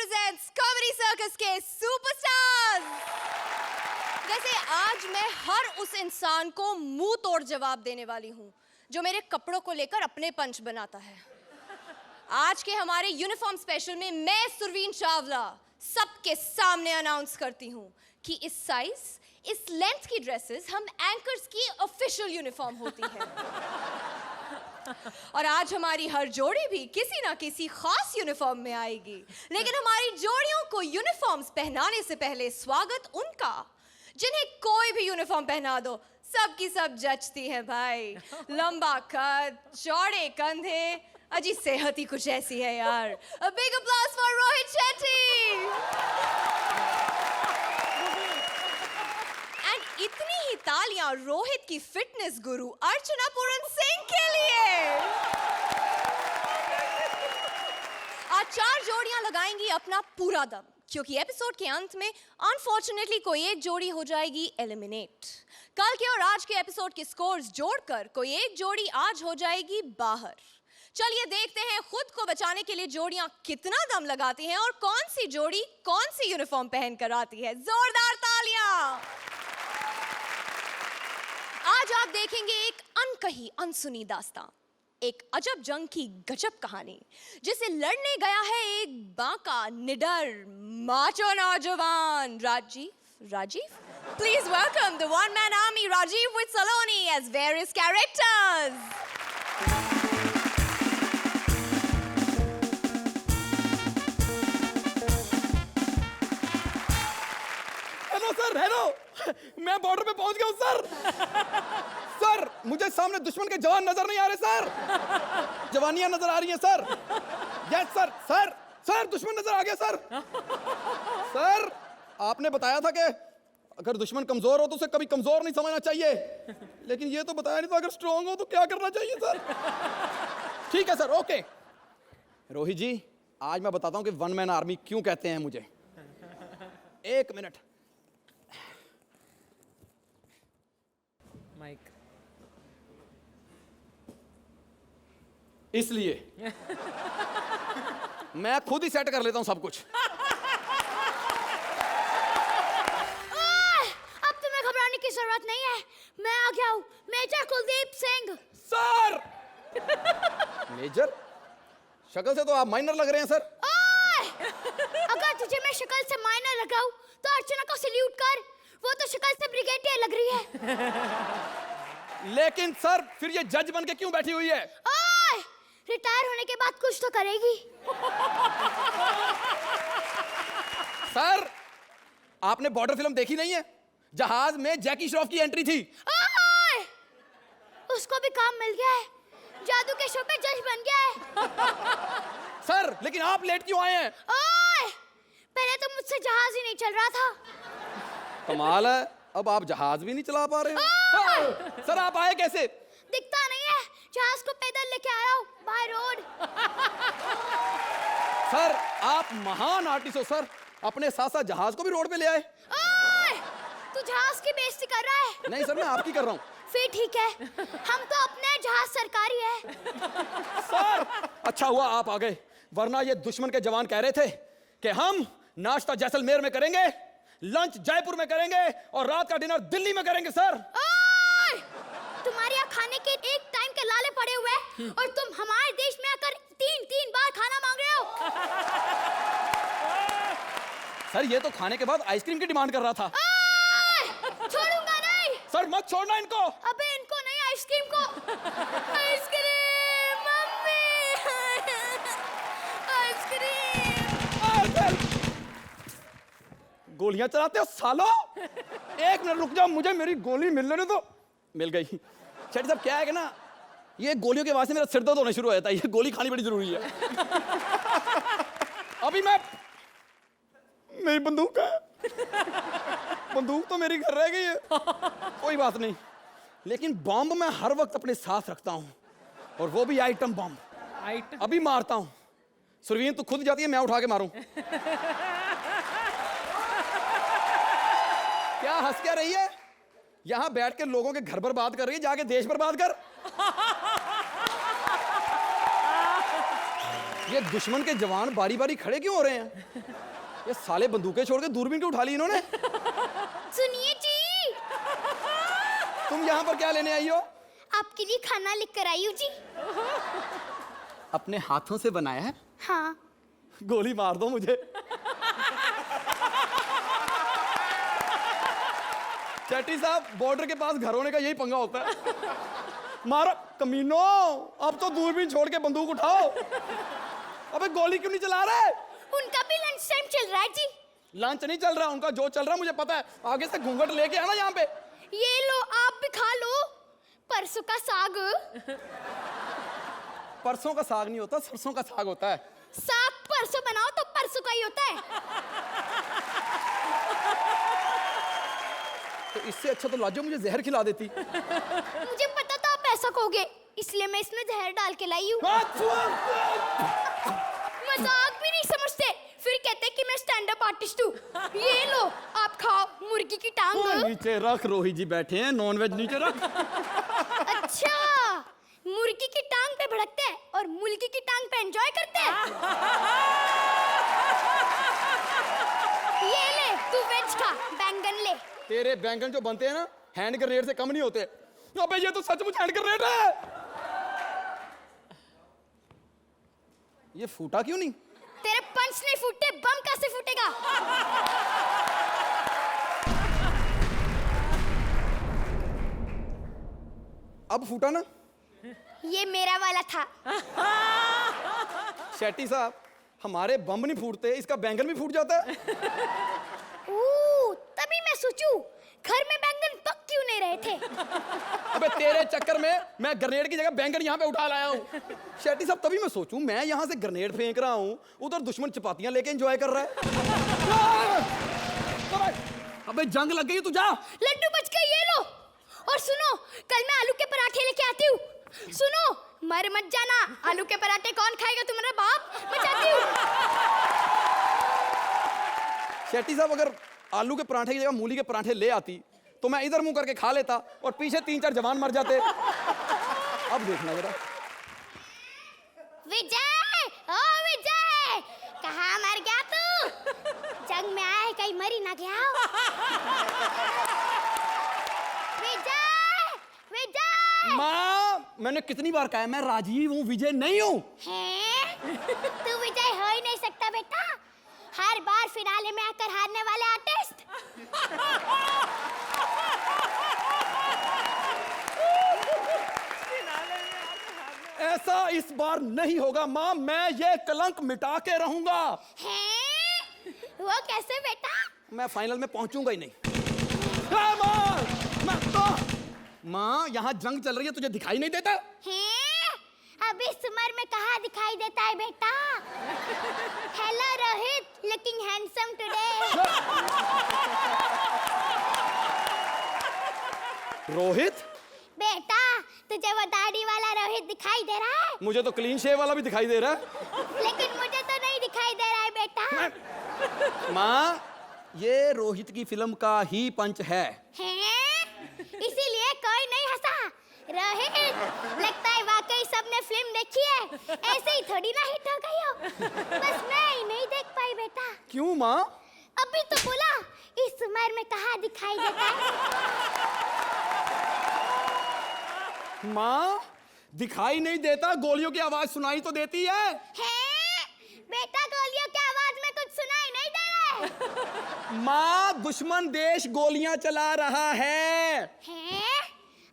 presents comedy circus के superstars. वैसे आज मैं हर उस इंसान को मुंह तोड़ जवाब देने वाली हूँ जो मेरे कपड़ों को लेकर अपने पंच बनाता है। आज के हमारे यूनिफॉर्म स्पेशल में मैं सुरवीन चावला सबके सामने अनाउंस करती हूँ कि इस साइज, इस लेंथ की ड्रेसेस हम एंकर्स की ऑफिशियल यूनिफॉर्म होती है। और आज हमारी हर जोड़ी भी किसी ना किसी खास यूनिफॉर्म में आएगी, लेकिन हमारी जोड़ियों को यूनिफॉर्म्स पहनाने से पहले स्वागत उनका जिन्हें कोई भी यूनिफॉर्म पहना दो सबकी सब जचती है भाई। लंबा कद, चौड़े कंधे, अजी सेहत ही कुछ ऐसी है यार। A big applause for Rohit Shetty. And इतनी ही तालियां रोहित की फिटनेस गुरु अर्चना पूरन सिंह के लिए। आज 4 जोड़ियां लगाएंगी अपना पूरा दम, क्योंकि एपिसोड के अंत में अनफॉर्चुनेटली कोई एक जोड़ी हो जाएगी एलिमिनेट। कल के और आज के एपिसोड के स्कोर्स जोड़कर कोई एक जोड़ी आज हो जाएगी बाहर। चलिए देखते हैं खुद को बचाने के लिए जोड़ियां कितना दम लगाती हैं और कौन सी जोड़ी कौन सी यूनिफॉर्म पहनकर आती है। जोरदार तालियां। आज आप देखेंगे एक अनकही अनसुनी दास्तां, एक अजब जंग की गजब कहानी जिसे लड़ने गया है एक बांका निडर माचो नौजवान Rajiv? Please welcome the one-man army Rajiv with Saloni as various characters. Hello sir, hello. मैं बॉर्डर पे पहुंच गया हूं सर। सर, मुझे सामने दुश्मन के जवान नजर नहीं आ रहे सर। जवानियां नजर आ रही हैं सर। यस सर, सर दुश्मन नजर आ गया सर। सर, आपने बताया था कि अगर दुश्मन कमजोर हो तो उसे कभी कमजोर नहीं समझना चाहिए, लेकिन ये तो बताया नहीं था अगर स्ट्रांग हो तो क्या करना चाहिए सर। ठीक है सर, ओके। रोहित जी, आज मैं बताता हूं कि वन मैन आर्मी क्यों कहते हैं मुझे। 1 मिनट। माइक इसलिए मैं खुद ही सेट कर लेता हूं सब कुछ। अब तुम्हें घबराने की जरूरत नहीं है, मैं आ गया हूँ, major Kuldeep Singh. Sir! Major? शक्ल से तो आप माइनर लग रहे हैं सर। अगर तुझे मैं शक्ल से माइनर लगाऊं तो अर्चना को सल्यूट कर, वो तो शक्ल से ब्रिगेडियर लग रही है। लेकिन सर, फिर ये जज बन के क्यों बैठी हुई है? रिटायर होने के बाद कुछ तो करेगी। सर, आपने बॉर्डर फिल्म देखी नहीं है? जहाज में जैकी श्रॉफ की एंट्री थी। उसको भी काम मिल गया है, जादू के शो पे जज बन गया है। सर, लेकिन आप लेट क्यों आए हैं? पहले तो मुझसे जहाज ही नहीं चल रहा था। कमाल है, अब आप जहाज भी नहीं चला पा रहे हैं। सर, आप आए कैसे? दिखता नहीं है, जहाज को पैदल लेके आया हूँ बाय रोड। सर, आप महान आर्टिस्ट हो सर, अपने साथ साथ जहाज को भी रोड पे ले आए। तू जहाज की बेइज्जती कर रहा है। नहीं सर, मैं आपकी कर रहा हूँ। फिर ठीक है, हम तो अपने जहाज सरकारी है। सर, अच्छा हुआ आप आ गए, वरना ये दुश्मन के जवान कह रहे थे कि हम नाश्ता जैसलमेर में करेंगे, लंच जयपुर में करेंगे और रात का डिनर दिल्ली में करेंगे। सर, तुम्हारे यहाँ खाने के एक टाइम के लाले पड़े हुए हैं और तुम हमारे देश में आकर 3 बार खाना मांग रहे हो। सर, ये तो खाने के बाद आइसक्रीम की डिमांड कर रहा था। छोड़ूंगा नहीं। सर, मत छोड़ना इनको। अबे इनको नहीं, आइसक्रीम को। Ice cream mummy, ice cream. गोलियां चलाते हो सालो। 1 मिनट रुक जाओ, मुझे मेरी गोली मिलने दो। मिल गई। शेट्टी साहब, क्या है कि ना, ये गोलियों के वास्ते मेरा सिर दर्द होना शुरू हो जाता है, ये गोली खानी बड़ी जरूरी है। अभी मेरी बंदूक है। बंदूक तो मेरी घर रह गई है। कोई बात नहीं, लेकिन बॉम्ब मैं हर वक्त अपने साथ रखता हूं, और वो भी आइटम बॉम्ब। अभी मारता हूं। सुरवीन, तू खुद जाती है, मैं उठा के मारूं। क्या हंस क्या रही है? यहां बैठ के लोगों के घर बर्बाद कर रही है, जाके देश बर्बाद कर। ये दुश्मन के जवान बारी बारी खड़े क्यों हो रहे हैं? ये साले बंदूकें छोड़ के दूरबीन क्यों उठा ली इन्होंने? सुनिए जी, तुम यहाँ पर क्या लेने आई हो? आपके लिए खाना लेकर आई हूँ जी। अपने हाथों से बनाया है? हाँ। गोली मार दो मुझे। चेट्टी साहब, बॉर्डर के पास घर होने का यही पंगा होता है। मारो कमीनो, अब तो दूरबीन छोड़ के बंदूक उठाओ। अबे गोली क्यों नहीं चला रहे? उनका भी लंच टाइम चल रहा है जी। लंच नहीं चल रहा, उनका जो चल रहा है मुझे पता है। आगे से घूंघट लेके आना यहाँ पे। ये लो, आप भी खा लो। परसों का साग। परसों का साग नहीं होता, सरसों का साग होता है। साग परसों बनाओ तो परसों का ही होता है। तो इससे अच्छा तो लाजो मुझे जहर खिला देती। मुझे पता था आप ऐसा कहोगे, इसलिए मैं इसमें जहर डाल के लाई हूँ। मजाक भी नहीं समझते, फिर कहते कि मैं स्टैंड अप आर्टिस्ट हूँ। ये लो, आप खाओ मुर्गी की टांग। नीचे रख, रोहित जी बैठे हैं, नॉनवेज नीचे रख। अच्छा, मुर्गी की टांग पे भड़कते हैं और मुर्गी की टांग पे एंजॉय करते हैं। ये ले, तू वेज खा, बैंगन ले। तेरे बैंगन जो बनते हैं ना, हैंड ग्रेनेड से कम नहीं होते। अबे ये तो सचमुच हैंड ग्रेनेड है। ये फूटा क्यों नहीं? तेरे पंच नहीं फूटे, बम कैसे फूटेगा? अब फूटा ना? ये मेरा वाला था। शेट्टी साहब, हमारे बम नहीं फूटते, इसका बैंगन भी फूट जाता है। तभी मैं सोचूं, घर में बैंगन पक क्यों नहीं रहे थे? अबे तेरे चक्कर में मैं ग्रेनेड की जगह बैंगन यहाँ पे उठा लाया हूँ। शेट्टी साहब, तभी मैं सोचूं, मैं यहाँ से ग्रेनेड फेंक रहा हूँ, उधर दुश्मन चपातियां लेके एंजॉय कर रहा है। अबे जंग लग गई, तू जा। लड्डू बच गए, ये लो। और सुनो, कल मैं आलू के पराठे लेके आती हूँ। सुनो, मर मत जाना। आलू के पराठे कौन खाएगा, तुम्हारा बाप? मैं जाती हूँ। शेट्टी साहब, अगर आलू के पराठे की जगह मूली के पराठे ले आती तो मैं इधर मुंह करके खा लेता और पीछे 3-4 जवान मर जाते। अब देखना जरा। विजय, ओ विजय, कहाँ मर गया तू? जंग में आया है, कहीं मरी ना गया हो। विजय, विजय। माँ, मैंने कितनी बार कहा है मैं राजीव हूँ, विजय नहीं हूँ। तू विजय हो ही नहीं सकता बेटा, हर बार फिनाले में आकर हारने वाले आर्टिस्ट। ऐसा इस बार नहीं होगा माँ, मैं ये कलंक मिटा के रहूंगा। हैं? वो कैसे बेटा? मैं फाइनल में पहुंचूंगा ही नहीं। माँ, यहाँ जंग चल रही है, तुझे दिखाई नहीं देता? हैं? अब इस उम्र में कहाँ दिखाई देता है बेटा? Hello Rohit, looking handsome today. Rohit? बेटा, तुझे वो दाढ़ी वाला रोहित दिखाई दे रहा है? मुझे तो क्लीन शेव वाला भी दिखाई दे रहा है। लेकिन मुझे तो नहीं दिखाई दे रहा है बेटा। माँ, ये रोहित की फिल्म का ही पंच है। हैं? इसीलिए कोई नहीं हंसा। रोहित, लगता है वाकई सबने फिल्म देखी है, ऐसे ही थोड़ी ना हिट हो गई हो। बस मैं ही नहीं देख पाई बेटा। क्यों माँ? अभी तो बोला, इस उम्र में कहाँ दिखाई देता है। माँ, दिखाई नहीं देता, गोलियों की आवाज सुनाई तो देती है। हैं? बेटा, गोलियों की आवाज में कुछ सुनाई नहीं दे रहा है। माँ, दुश्मन देश गोलियां चला रहा है। हैं?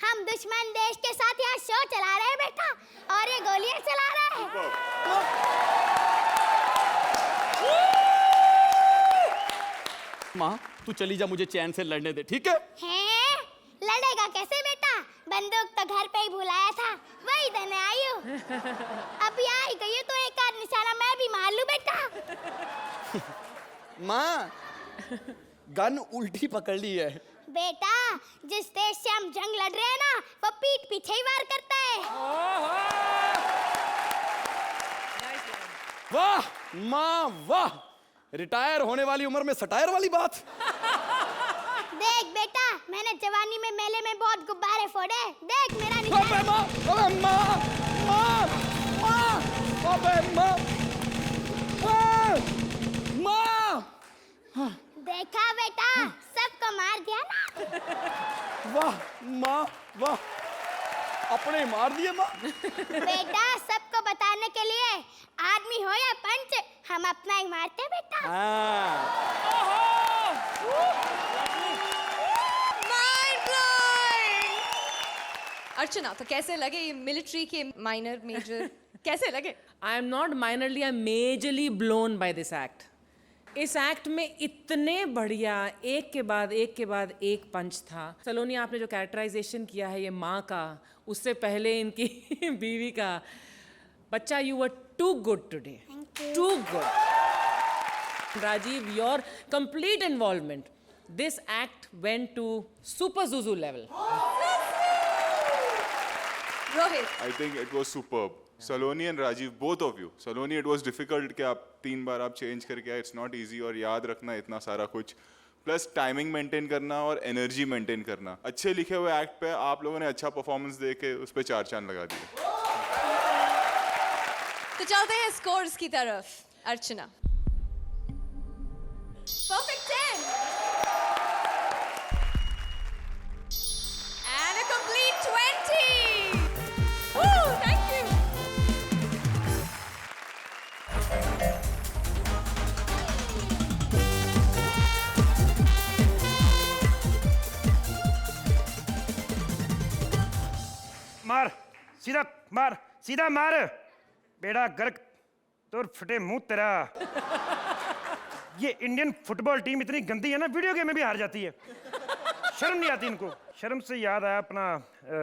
हम दुश्मन देश के साथ यहाँ शो चला रहे हैं बेटा, और ये गोलियां चला रहा है। माँ, तू चली जा, मुझे चैन से लड़ने दे, ठीक है? हैं? लड़ेगा कैसे बेटा? बंदूक तो घर पे ही भुलाया था, वही देने आई हूँ। अभी आई गई हूँ तो एक आध निशाना मैं भी मार लूँ बेटा। माँ, गन उल्टी पकड़ ली है। बेटा, जिस देश से हम जंग लड़ रहे हैं ना, वो पीठ पीछे ही वार करता है। वाह माँ, वाह! रिटायर होने वाली उम्र में सटायर वाली बात। देख बेटा, मैंने जवानी में मेले में बहुत गुब्बारे फोड़े, देख मेरा निशान। अबे माँ, अबे माँ, माँ, माँ, अबे माँ। माँ! देखा बेटा, सबको मार दिया ना। वाह माँ वाह, अपने मार दिए माँ। बेटा सबको बताने के लिए आदमी हो या पंच, हम अपना ही मारते हैं बेटा। Mind blowing! अर्चना, तो कैसे लगे ये मिलिट्री के माइनर मेजर कैसे लगे? I am not minorly, I am majorly blown by this act. इस एक्ट में इतने बढ़िया एक के बाद एक पंच था। सलोनी, आपने जो कैरेक्टराइजेशन किया है ये माँ का, उससे पहले इनकी बीवी का, बच्चा you were too good today, too good. Rajiv, your complete involvement, this act went to super juju level. Rohit, I think it was superb. Saloni and Rajiv, both of you. Saloni, it was difficult कि आप 3 बार आप change करके आए. It's not easy और याद रखना इतना सारा कुछ. प्लस टाइमिंग मेंटेन करना और एनर्जी मेंटेन करना. अच्छे लिखे हुए एक्ट पे आप लोगों ने अच्छा परफॉर्मेंस दे के उस पे 4 चांद लगा दिए. तो चलते हैं स्कोर्स की तरफ। अर्चना, perfect 10 and a complete 20. Woo, thank you. मार सीधा, मार सीधा, मार बेड़ा गर्क, तोर फटे मुंह तेरा। ये इंडियन फुटबॉल टीम इतनी गंदी है ना, वीडियो गेम में भी हार जाती है। शर्म नहीं आती इनको। शर्म से याद आया अपना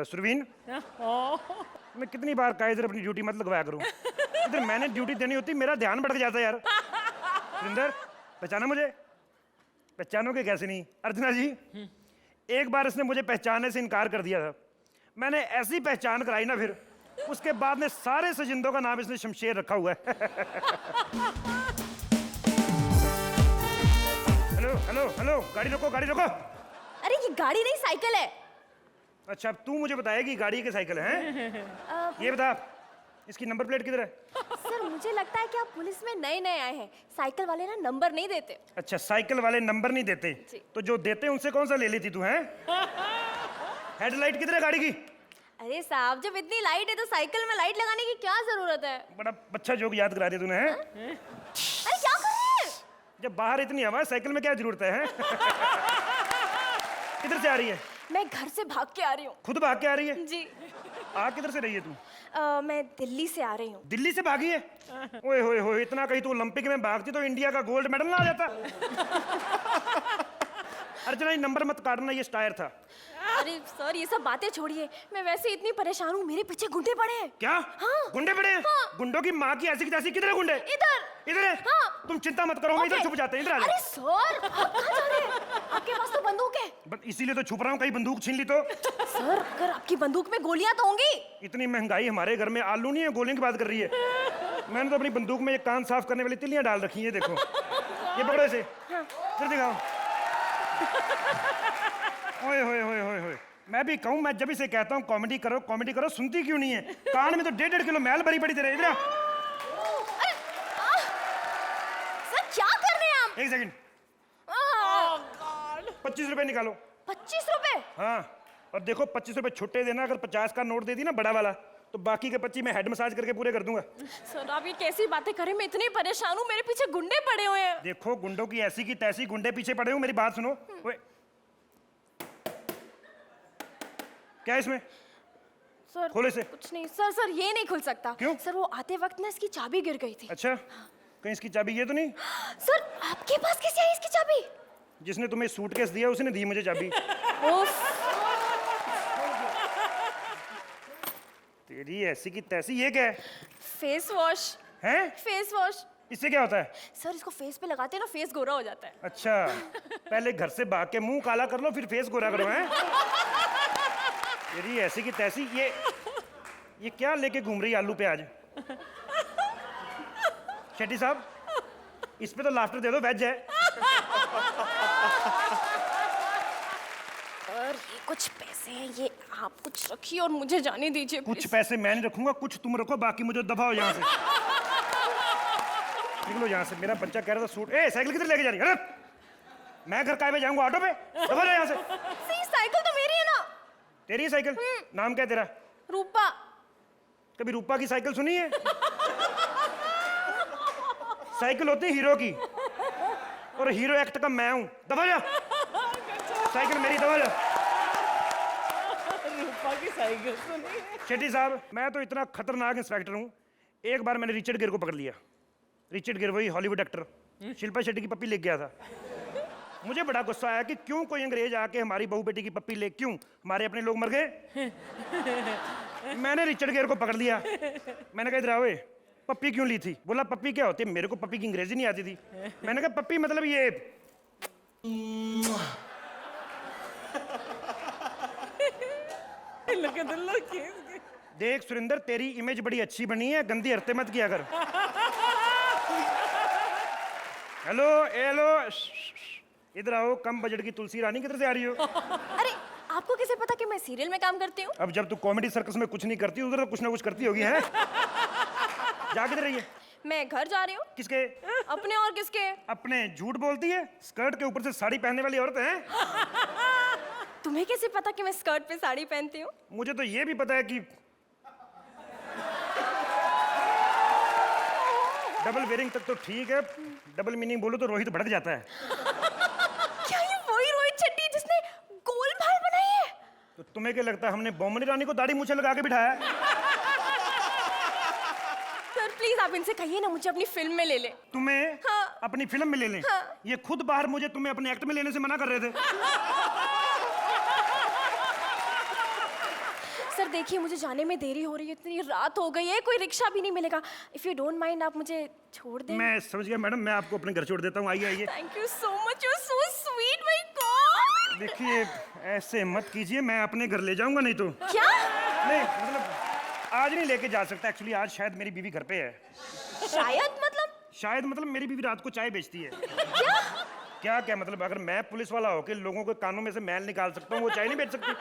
सुरवीन, मैं कितनी बार कहा इधर अपनी ड्यूटी मत लगवाया करूं। इधर मैंने ड्यूटी देनी होती, मेरा ध्यान भटक जाता है यार। सुरिंदर, पहचाना मुझे? पहचानोगे कैसे नहीं? अर्चना जी, एक बार इसने मुझे पहचानने से इनकार कर दिया था। मैंने ऐसी पहचान कराई ना, फिर उसके बाद में सारे सजिंदों का नाम इसने शमशेर रखा हुआ है। हेलो हेलो हेलो, गाड़ी रोको, गाड़ी रोको। अरे ये गाड़ी नहीं, साइकिल है। अच्छा, अब तू मुझे बताएगी गाड़ी के साइकिल है? ये बता, इसकी नंबर प्लेट किधर है? सर, मुझे लगता है कि आप पुलिस में नए नए आए हैं, साइकिल वाले ना नंबर नहीं देते। अच्छा, साइकिल वाले नंबर नहीं देते? तो जो देते उनसे कौन सा ले लेती तू? है हेडलाइट किधर है गाड़ी की? अरे साहब, जब इतनी लाइट है तो साइकिल में लाइट लगाने की क्या जरूरत है? बड़ा अच्छा जोक याद करा दिया तूने। है अरे क्या कर रहे हैं? जब बाहर इतनी हवा है, साइकिल में क्या जरूरत है? किधर से आ रही है? मैं घर से भाग के आ रही हूँ। खुद भाग के आ रही है? जी। आ किधर से रही है तू? मैं दिल्ली से आ रही हूँ। दिल्ली से भागी है? ओए होए होए, इतना कहीं तू ओलंपिक में भागती तो इंडिया का गोल्ड मेडल ना आ जाता। अर्चना, ये नंबर मत काटना, ये स्टायर था। अरे सर, ये सब बातें छोड़िए, मैं वैसे इतनी परेशान हूँ, मेरे पीछे गुंडे पड़े हैं। क्या? हाँ। गुंडे पड़े हैं? हाँ। गुंडों की माँ की ऐसी की तैसी। किधर है गुंडे? इधर है? हाँ। तुम चिंता मत करो, मैं इधर छुप जाते हैं। इधर आ अरे सर, आप कहाँ जा रहे हैं? आपके पास तो बंदूक है। इसीलिए तो छुप रहा हूँ, कहीं बंदूक छीन ली तो। सर, अगर आपकी बंदूक में गोलियां तो होंगी। इतनी महंगाई हमारे घर में, आलू नहीं है, गोलियों की बात कर रही है। मैंने तो अपनी बंदूक में ये कान साफ करने वाली तिलियां डाल रखी है, देखो। ये पकड़ो इसे, फिर दिखाओ। ओए होए होए होए होए, मैं भी कहूँ, मैं जब इसे कहता हूँ कॉमेडी करो कॉमेडी करो, सुनती क्यों नहीं है? कान में तो 1.5 किलो मैल भरी पड़ी तेरे। इधर सर, क्या कर रहे हैं आप? एक सेकंड, 25 रुपए निकालो। 25 रुपए? हाँ, और देखो 25 रुपए छुट्टे देना। अगर 50 का नोट दे दी ना बड़ा वाला, तो बाकी के 25 मैं हेड मसाज करके पूरे कर दूंगा। सर, आप ये कैसी बातें करें? मैं इतनी परेशान हूँ, मेरे पीछे गुंडे पड़े हुए हैं। देखो, गुंडों की ऐसी की तैसी गुंडे पीछे पड़े हो, मेरी बात सुनो। ओए, क्या इसमें? सर, खोले से। कुछ नहीं सर। सर, ये नहीं खुल सकता। क्यों? सर, वो आते वक्त ना इसकी चाबी गिर गई थी। अच्छा, कहीं इसकी चाबी ये तो नहीं? सर, आपके पास कैसे आई इसकी चाबी? जिसने तुम्हें सूटकेस दिया उसने दी मुझे चाबी। उफ। तेरी ऐसी की तैसी। ये क्या है? फेस वॉश हैं? Face wash. इससे क्या होता है? सर, इसको फेस पे लगाते हैं ना, फेस गोरा हो जाता है। अच्छा, पहले घर से भाग के मुंह काला कर लो, फिर फेस गोरा करो। हैं? तेरी ऐसी की तैसी। ये क्या लेके घूम रही आलू प्याज? शेट्टी साहब, इस पे तो लाफ्टर दे दो, वेज है। और ये कुछ पैसे हैं, ये आप कुछ रखिए और मुझे जाने दीजिए। कुछ पैसे मैं नहीं रखूंगा, कुछ तुम रखो, बाकी मुझे दफा हो यहाँ से। निकलो यहाँ से, मेरा बच्चा कह रहा था सूट। ए साइकिल किधर लेके जा रही है? अरे मैं घर काहे पे जाऊंगा, ऑटो पे? दबा जा यहाँ से। सी साइकिल तो मेरी है ना। तेरी साइकिल? नाम क्या है तेरा? रूपा। कभी रूपा की साइकिल सुनी है? साइकिल होती है हीरो की, और हीरो एक्ट का मैं हूं। दबा जा, साइकिल मेरी, दबा जा। रूपा की साइकिल सुनी। शेट्टी साहब, मैं तो इतना खतरनाक इंस्पेक्टर हूं, एक बार मैंने रिचर्ड गियर को पकड़ लिया। रिचर्ड गियर वही हॉलीवुड एक्टर, शिल्पा शेट्टी की पप्पी ले गया था। मुझे बड़ा गुस्सा आया कि क्यों कोई अंग्रेज आके हमारी बहू बेटी की पप्पी ले, क्यों हमारे अपने लोग मर गए। मैंने रिचर्ड गियर को पकड़ लिया। मैंने कहा इधर आओ, पप्पी क्यों ली थी? बोला पप्पी क्या होती है? मेरे को पप्पी की अंग्रेजी नहीं आती थी। मैंने कहा पप्पी मतलब ये। देख सुरेंद्र, तेरी इमेज बड़ी अच्छी बनी है, गंदी हरकतें मत किया कर। हेलो हेलो, इधर आओ। कम बजट की तुलसी रानी किधर से आ रही हो? अरे आपको कैसे पता कि मैं सीरियल में काम करती हूँ? अब जब तू कॉमेडी सर्कस में कुछ नहीं करती, उधर तो कुछ ना कुछ करती होगी, है? जा किधर रही है? मैं घर जा रही हूँ। किसके? अपने और किसके? अपने। झूठ बोलती है, स्कर्ट के ऊपर से साड़ी पहनने वाली औरत है। तुम्हें कैसे पता कि मैं स्कर्ट पे साड़ी पहनती हूँ? मुझे तो ये भी पता है कि डबल वेयरिंग तक तो ठीक है, डबल मीनिंग बोलो तो रोहित भड़क जाता है। क्या ये वही रोहित शेट्टी जिसने गोल बाल बनाई है? तो तुम्हें क्या लगता है हमने बोमनी रानी को दाढ़ी मूछे लगा के बिठाया है? सर प्लीज आप इनसे कहिए ना मुझे अपनी फिल्म में ले ले। तुम्हें? हाँ। अपनी फिल्म में ले लें? हाँ। ये खुद बाहर मुझे तुम्हें अपने एक्ट में लेने से मना कर रहे थे। सर देखिए मुझे जाने में देरी हो रही है, इतनी रात हो गई है, कोई रिक्शा भी नहीं मिलेगा। इफ यू डोंट माइंड आप मुझे छोड़ दें। मैं समझ गया मैडम, मैं आपको अपने घर छोड़ देता हूँ। आइए आइए। Thank you so much, you are so sweet my God. देखिए ऐसे मत कीजिए, मैं अपने घर ले जाऊंगा नहीं तो। क्या? नहीं मतलब आज नहीं लेके जा सकता, एक्चुअली आज शायद मेरी बीवी घर पे है। शायद मतलब? शायद मतलब मेरी बीवी रात को चाय बेचती है। क्या? क्या क्या मतलब? अगर मैं पुलिस वाला होके लोगों के कानों में से मैल निकाल सकता हूँ, वो चाय नहीं बेच सकती?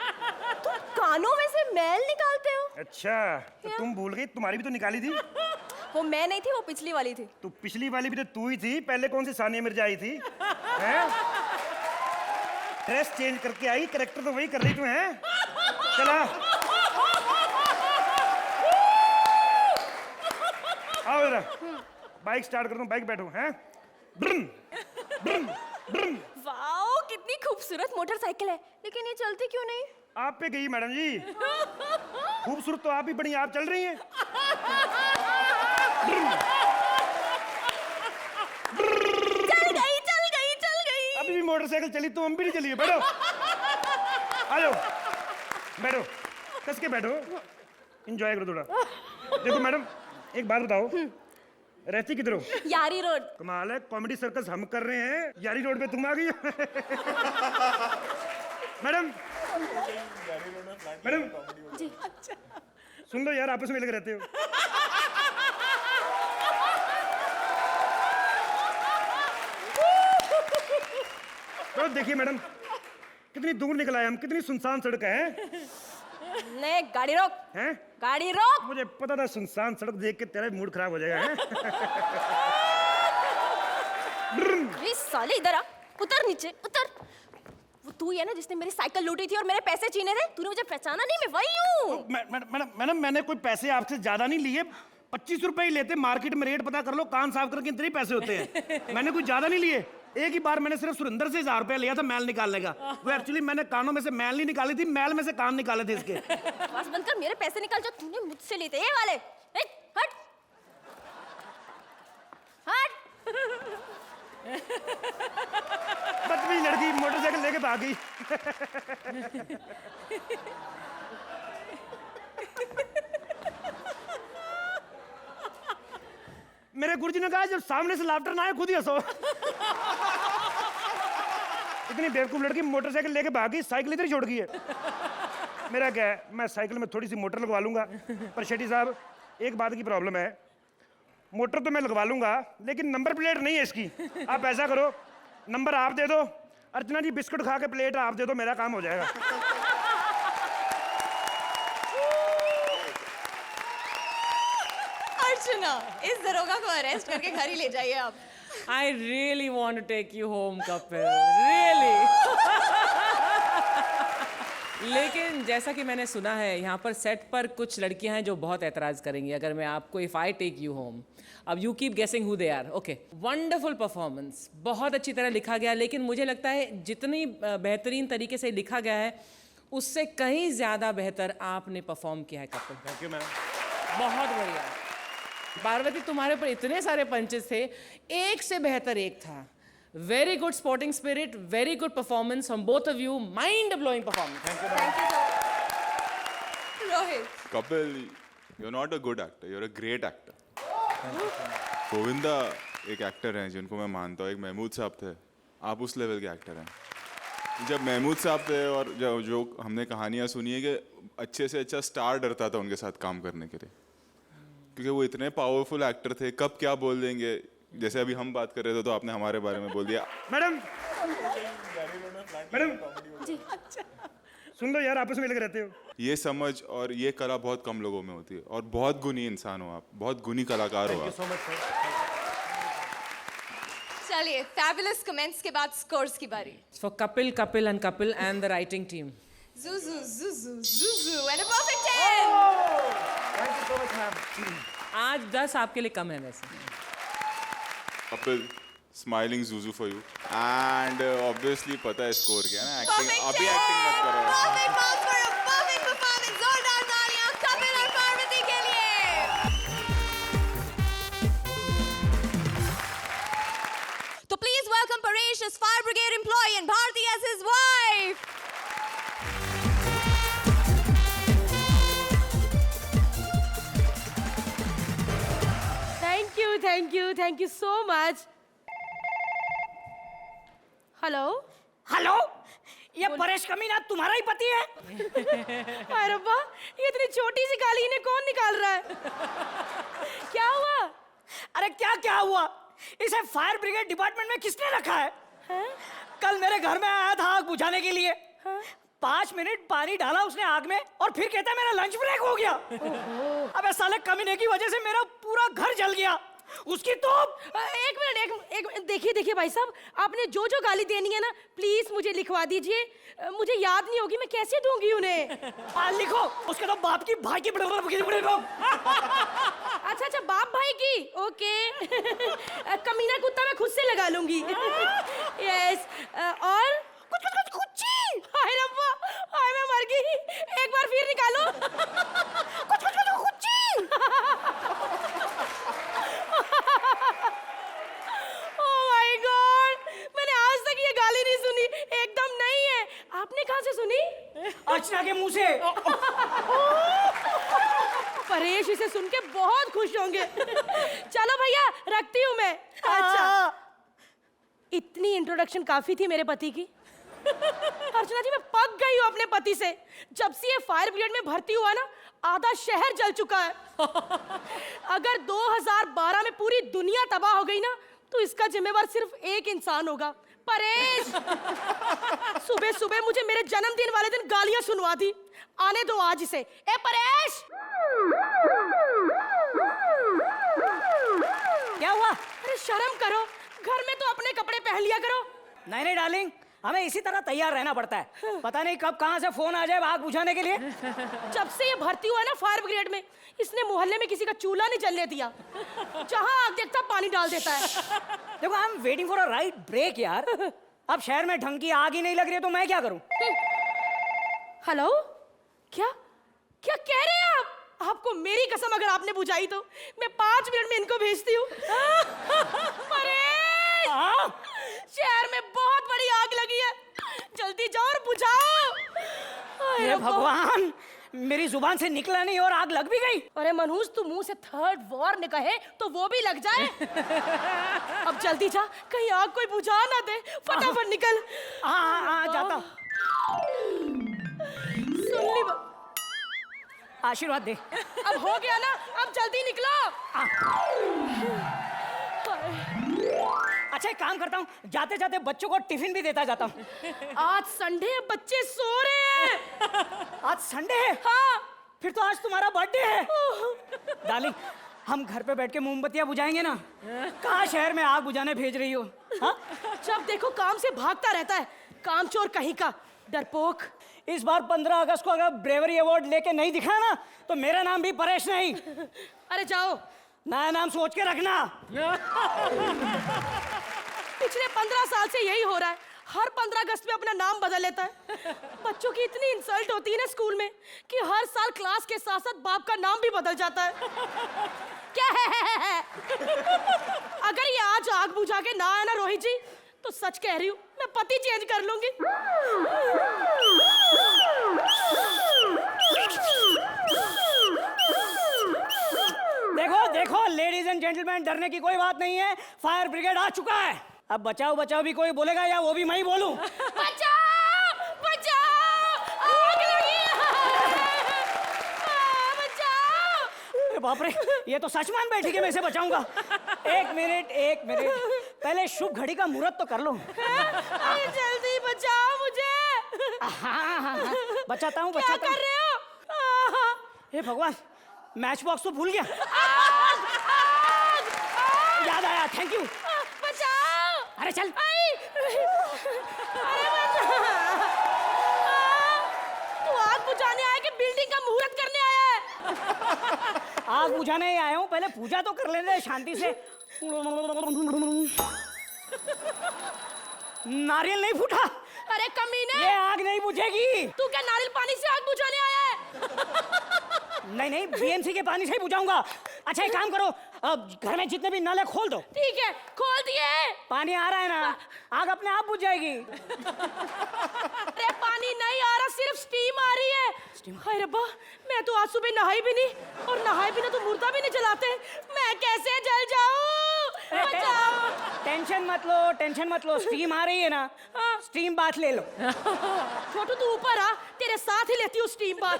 तुम कानों में से मैल निकालते हो? अच्छा तो तुम भूल गई, तुम्हारी भी तो निकाली थी। वो मैं नहीं थी, वो पिछली वाली थी। तो पिछली वाली भी तो तू ही थी। पहले कौन सी सानिया मिर्जा आई थी? हैं? ड्रेस चेंज करके आई, कैरेक्टर तो वही कर रही तू है। चला आओ जरा, बाइक स्टार्ट कर दूं, बाइक बैठो। हैं? ब्रम ब्रम ब्रम। वाओ कितनी खूबसूरत मोटरसाइकिल है, लेकिन ये चलती क्यों नहीं? आप पे गई मैडम जी। खूबसूरत तो आप ही बड़ी, आप चल रही हैं। चल गई चल गई चल गई। अभी भी मोटरसाइकिल चली तो हम भी नहीं चलिए। बैठो, आ जाओ, बैठो, कस के बैठो, एंजॉय करो थोड़ा। देखो मैडम एक बात बताओ, रहती किधर हो? यारी रोड। कमाल है, कॉमेडी सर्कस हम कर रहे हैं, यारी रोड पे तुम आ गई हो। मैडम मैडम जी सुन लो यार, आपस में लगे रहते हो। तो देखिए मैडम कितनी दूर निकल आए हम, कितनी सुनसान सड़क है। नहीं गाड़ी रोक। हैं? गाड़ी रोक। मुझे पता था सुनसान सड़क देख के तेरा मूड खराब हो जाएगा। हैं? ये साले इधर आ, उतर नीचे उतर। वो तू ही है ना जिसने मेरी साइकिल लूटी थी और मेरे पैसे छीने थे? तूने मुझे पहचाना नहीं? मैं वही हूँ। मैडम मैंने कोई पैसे आपसे ज्यादा नहीं लिए, 25 रुपए ही लेते। मार्केट में रेट पता कर लो, कान साफ करके इतने ही पैसे होते हैं। मैंने कुछ ज्यादा नहीं लिए। एक ही बार मैंने सिर्फ सुरेंद्र से 1000 रुपए लिया था मैल निकालने का। वो एक्चुअली मैंने कानों में से मैल नहीं निकाली थी, मैल में से कान निकाले थे इसके। बस बंद कर, मेरे पैसे निकाल जो तूने मुझसे लिए थे, ये वाले। हट हट। बदतमीज लड़की मोटरसाइकिल लेके भाग गई। मेरे गुरुजी ने कहा जब सामने से लाफ्टर ना आए खुद ही हंसो। इतनी बेवकूफ लड़की मोटरसाइकिल लेके भाग गई, साइकिल इधर ही छोड़ गई है। मेरा क्या है, मैं साइकिल में थोड़ी सी मोटर लगवा लूंगा। पर शेट्टी साहब एक बात की प्रॉब्लम है, मोटर तो मैं लगवा लूंगा लेकिन नंबर प्लेट नहीं है इसकी। आप ऐसा करो, नंबर आप दे दो, अर्चना जी बिस्कुट खा के प्लेट आप दे दो, मेरा काम हो जाएगा। अर्चना ना, इस दरोगा को अरेस्ट करके घर ही ले जाइए आप। I really want to take you home, Kapil. Really. लेकिन जैसा कि मैंने सुना है यहाँ पर सेट पर कुछ लड़कियां हैं जो बहुत एतराज़ करेंगी अगर मैं आपको if I take you home. अब you keep guessing who they are. Okay, wonderful performance, बहुत अच्छी तरह लिखा गया, लेकिन मुझे लगता है जितनी बेहतरीन तरीके से लिखा गया है उससे कहीं ज़्यादा बेहतर आपने परफॉर्म किया है कपिल। Thank you ma'am. बहुत बढ़िया। पार्वती, तुम्हारे ऊपर इतने सारे पंचेस थे, एक से बेहतर एक था। Very good sporting spirit, very good performance from both of you, mind blowing performance. Thank you sir. Rohit, Kapil, you're not a good actor, you're a great actor. Govinda एक एक्टर हैं जिनको मैं मानता हूँ, एक महमूद साहब थे, आप उस लेवल के एक्टर हैं। जब महमूद साहब थे और जो हमने कहानियाँ सुनी है कि अच्छे से अच्छा स्टार डरता था उनके साथ काम करने के लिए, क्योंकि वो इतने पावरफुल एक्टर थे, कब क्या बोल देंगे। जैसे अभी हम बात कर रहे थे तो आपने हमारे बारे में बोल दिया। मैडम सुन लो यार, आपस में लगे रहते हो। ये समझ और ये कला बहुत कम लोगों में होती है, और बहुत गुणी इंसान हो आप, बहुत गुणी कलाकार हो आप। So much sir. चलिए फैबुलस कमेंट्स के बाद स्कोर्स की बारी। For Kapil, Kapil and Kapil and the writing team. Zuzu, Zuzu, Zuzu, and a perfect 10! Thank you so much ma'am. आज 10 आपके लिए कम है वैसे। Kapil, smiling Zuzu for you. And obviously पता है स्कोर क्या है ना, एक्टिंग Perfect अभी 10! एक्टिंग मत करो। Perfect marks for a perfect performance. जोरदार तालियां कपिल और पार्वती के लिए। तो please welcome Paresh as fire brigade employee and Bharti as his wife. Thank you so much. Hello hello, ये परेश कमीना तुम्हारा ही पति है? अरे रब्बा, ये इतनी छोटी सी गाली इन्हें कौन निकाल रहा है? क्या हुआ? अरे क्या क्या हुआ? इसे फायर ब्रिगेड डिपार्टमेंट में किसने रखा है? कल मेरे घर में आया था आग बुझाने के लिए। 5 मिनट पानी डाला उसने आग में और फिर कहता है मेरा लंच ब्रेक हो गया। अबे साले कमीने की वजह से मेरा पूरा घर जल गया। उसकी तो एक मिनट, देखिए भाई साहब, आपने जो जो गाली देनी है ना, प्लीज मुझे लिखवा दीजिए। मुझे याद नहीं होगी, मैं कैसे दूंगी उन्हें? लिखो, उसके तो बाप की भाई की अच्छा, बाप भाई की, ओके। कमीना कुत्ता मैं खुद से लगा लूंगी। यस, और कुछ हाय रब्बा, हाय मैं मर गई। एक बार फिर निकालो। कुछ ओह माय गॉड, मैंने आज तक ये गाली नहीं सुनी, एकदम नहीं है। आपने कहाँ से सुनी? अर्चना के मुंह से। परेश इसे सुन के बहुत खुश होंगे। चलो भैया, रखती हूँ मैं। अच्छा, इतनी इंट्रोडक्शन काफी थी मेरे पति की। अर्चना जी, मैं पक गई हूँ अपने पति से। जब से ये फायर ब्रिगेड में भर्ती हुआ ना, आधा शहर जल चुका है। अगर 2012 में पूरी दुनिया तबाह हो गई ना, तो इसका जिम्मेवार सिर्फ एक इंसान होगा, परेश। सुबह सुबह मुझे मेरे जन्मदिन वाले दिन गालियां सुनवा दी। आने दो आज इसे। ए परेश, क्या हुआ? अरे शर्म करो, घर में तो अपने कपड़े पहन लिया करो। नहीं डार्लिंग, हमें इसी तरह तैयार रहना पड़ता है। पता नहीं कब कहां से फोन आ जाए आग बुझाने के लिए। जब से ये भर्ती हुआ है ना फायर ब्रिगेड में, इसने मोहल्ले में किसी का चूल्हा नहीं जलने दिया। जहां आग देखता पानी डाल देता है। देखो, I am waiting for a right break यार। अब शहर में ढंग की आग ही नहीं लग रही है तो मैं क्या करूं? हेलो, क्या क्या कह रहे हैं आप? आपको मेरी कसम, अगर आपने बुझाई तो मैं 5 मिनट में इनको भेजती हूँ। शहर में बहुत बड़ी आग लगी है, जल्दी जाओ और बुझाओ। हे भगवान, मेरी जुबान से निकला नहीं और आग लग भी गई। अरे मनहूस, तू मुंह से थर्ड वॉर ने कहे तो वो भी लग जाए। अब जल्दी जा, कहीं आग कोई बुझा ना दे। फटाफट निकल। हाँ, जाता। सुन ली आशीर्वाद दे। अब हो गया ना, अब जल्दी निकलो। अच्छा, एक काम करता हूँ, जाते जाते बच्चों को टिफिन भी देता जाता हूँ। आज संडे है, बच्चे सो रहे हैं। आज संडे है? हाँ। फिर तो आज तुम्हारा बर्थडे है। डार्लिंग, हम घर पे बैठ के मोमबत्तियां बुझाएंगे ना। कहाँ शहर में आग बुझाने भेज रही हो? हाँ? जब देखो काम से भागता रहता है, कामचोर कहीं का, डरपोक। इस बार 15 अगस्त को अगर ब्रेवरी अवार्ड लेके नहीं दिखा ना तो मेरा नाम भी परेश नहीं। अरे जाओ, नया नाम सोच के रखना। पिछले 15 साल से यही हो रहा है, हर 15 अगस्त में अपना नाम बदल लेता है। बच्चों की इतनी इंसल्ट होती है ना स्कूल में कि हर साल क्लास के साथ साथ बाप का नाम भी बदल जाता है। क्या है? अगर ये आज आग बुझा के ना आया ना रोहित जी, तो सच कह रही हूँ मैं पति चेंज कर लूंगी। देखो देखो लेडीज एंड जेंटलमैन, डरने की कोई बात नहीं है, फायर ब्रिगेड आ चुका है। अब बचाओ बचाओ भी कोई बोलेगा या वो भी मैं ही बोलूं? बचाओ बचाओ, आग लगी है। बचाओ। अरे बाप रे, ये तो सच मान बैठी कि मैं इसे बचाऊंगा। एक मिनट पहले शुभ घड़ी का मुहूर्त तो कर लो। अरे जल्दी बचाओ मुझे। हाँ, बचाता हूँ क्या बचाता कर हूँ। रहे हो? हे भगवान, मैच बॉक्स तो भूल गया। याद आया, थैंक यू। बचाओ। अरे चल। अरे बचाओ। तू आग बुझाने आया कि बिल्डिंग का मुहूर्त करने आया है? आग बुझाने ही आया हूँ, पहले पूजा तो कर लेने शांति से। नारियल नहीं फूटा। अरे कमीने, ये आग नहीं बुझेगी। तू क्या नारियल पानी से आग बुझाने आया है? नहीं बीएमसी के पानी से ही बुझाऊंगा। अच्छा एक काम करो, अब घर में जितने भी नल है खोल दो। ठीक है, खोल दिए। पानी आ रहा है ना, आग अपने आप बुझ जाएगी। अरे पानी नहीं आ रहा, सिर्फ स्टीम आ रही है। हाय रब्बा, मैं तो आज सुबह नहाई भी नहीं, और नहाए बिना तो मुर्दा भी नहीं जलाते। मैं कैसे जल जाऊं? बचाओ। टेंशन मत लो, स्टीम आ रही है ना, स्टीम बाथ ले लो। छोटू तू ऊपर आ, तेरे साथ ही लेती हूँ स्टीम बाथ।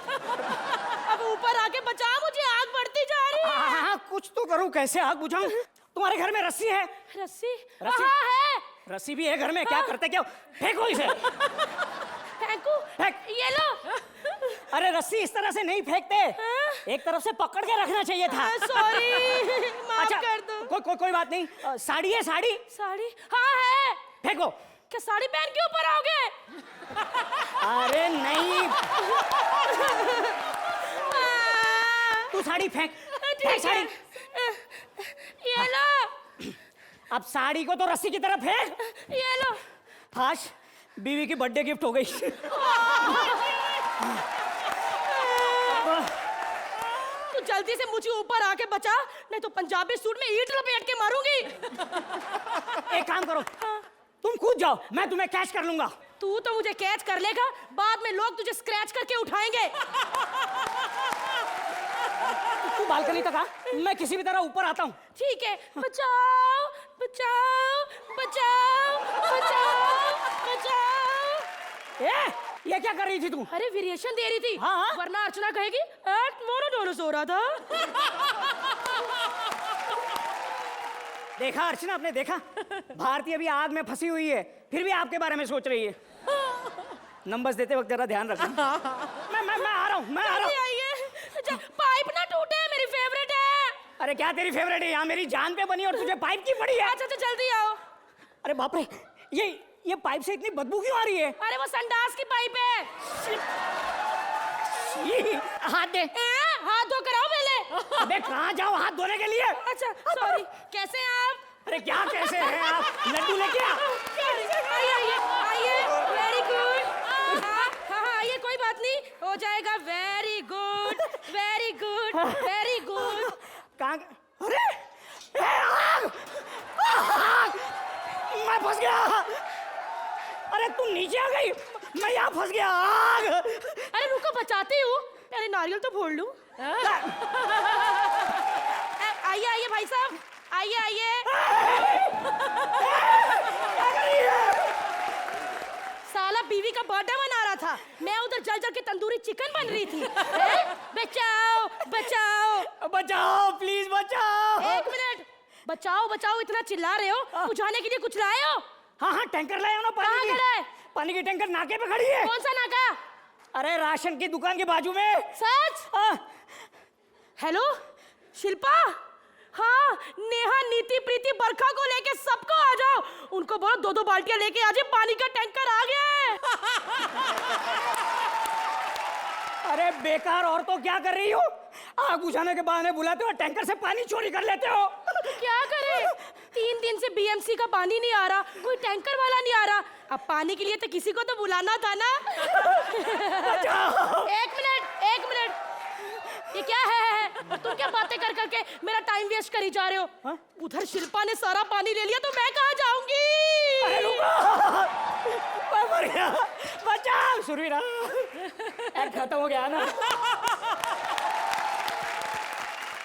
अब ऊपर आके बचा मुझे, आग बढ़ती जा रही है। हाँ, कुछ तो करूं, कैसे आग बुझाऊं? तुम्हारे घर में रस्सी है? रस्सी? रस्सी? हाँ है। रस्सी भी है घर में, क्या करते क्या? फेंको इसे। फेंकू? फेंक। ये लो। अरे रस्सी इस तरह से नहीं फेंकते, एक तरफ से पकड़ के रखना चाहिए था। सॉरी, माफ कर दो। कोई बात नहीं। साड़ी है? साड़ी? हाँ है। फेंको। क्या साड़ी पहन के ऊपर आओगे? अरे नहीं, तू साड़ी फेंक। फेंक साड़ी। ये लो। अब साड़ी को तो रस्सी की तरफ फेंक। ये लो। आज बीवी की बर्थडे गिफ्ट हो गई। तू जल्दी से मुझे ऊपर आके बचा, नहीं तो पंजाबी सूट में ईंट लपेट के मारूंगी। एक काम करो, तुम कूद जाओ, मैं तुम्हें कैच कर लूंगा। तू तो मुझे कैच कर लेगा, बाद में लोग तुझे स्क्रैच करके उठाएंगे। तू बालकनी तक आ, मैं किसी भी तरह ऊपर आता हूँ। ठीक है। बचाओ बचाओ बचाओ बचाओ बचाओ। ये क्या कर रही थी तू? अरे वेरिएशन दे रही थी। हाँ। वरना अर्चना कहेगी मोनोटोनस हो रहा था। देखा अर्चना, आपने देखा? भारती अभी आग में फंसी हुई है, फिर भी आपके बारे में सोच रही है। नंबर्स देते वक्त जरा ध्यान रखना। मैं आ रहा हूँ। अच्छा, पाइप ना टूटे, मेरी फेवरेट है। अरे क्या तेरी फेवरेट है? यहाँ मेरी जान पे बनी और तुझे पाइप की पड़ी है। अच्छा जल्दी आओ। अरे बाप रे, ये पाइप से इतनी बदबू क्यों आ रही है? अरे वो संडास की पाइप है। हाथ दे। हाथ धो कर आओ पहले। अबे कहाँ जाओ हाथ धोने के लिए? अच्छा सॉरी। कैसे हैं आप? अरे क्या कैसे हैं आप? लड्डू लेके आ। आइए। Very good. हाँ आइए, कोई बात नहीं, हो जाएगा। Very good very good very good. कहाँ? अरे आग! आग! मैं फंस गया। अरे तुम नीचे आ गई, मैं यहाँ फंस गया। आग! अरे रुको, बचाती हूँ, पहले नारियल तो फोड़ लूं। आइए भाई साहब, आइए। साला बीवी का बर्थडे मना रहा था, मैं उधर जल के तंदूरी चिकन बन रही थी। बचाओ बचाओ बचाओ, प्लीज बचाओ। एक मिनट, बचाओ इतना चिल्ला रहे हो, बुझाने के लिए कुछ लाए हो? हाँ टैंकर लाया हूँ ना कहाँ पानी खड़ा है? की। पानी की टैंकर नाके पे खड़ी है। कौन सा नाका? अरे राशन की दुकान के बाजू में। सच? हेलो शिल्पा, हाँ, नेहा, नीति, प्रीति, बरखा को लेके सबको आ जाओ। उनको बोलो 2-2 बाल्टियां लेके आ जाए, पानी का टैंकर आ गया है। अरे बेकार औरतों, क्या कर रही हो? आग बुझाने के बहाने बुलाते हो, टैंकर से पानी चोरी कर लेते हो। क्या करें, 3 दिन से बीएमसी का पानी नहीं आ रहा, कोई टैंकर वाला नहीं आ रहा। अब पानी के लिए तो किसी को तो बुलाना था ना। एक मिनट, ये क्या है? तुम क्या बातें कर करके मेरा टाइम वेस्ट करी जा रहे हो? उधर शिल्पा ने सारा पानी ले लिया तो मैं कहाँ जाऊंगी? अरे रुको, मैं मर गया, बचाओ सुरवीरा। खत्म हो गया ना।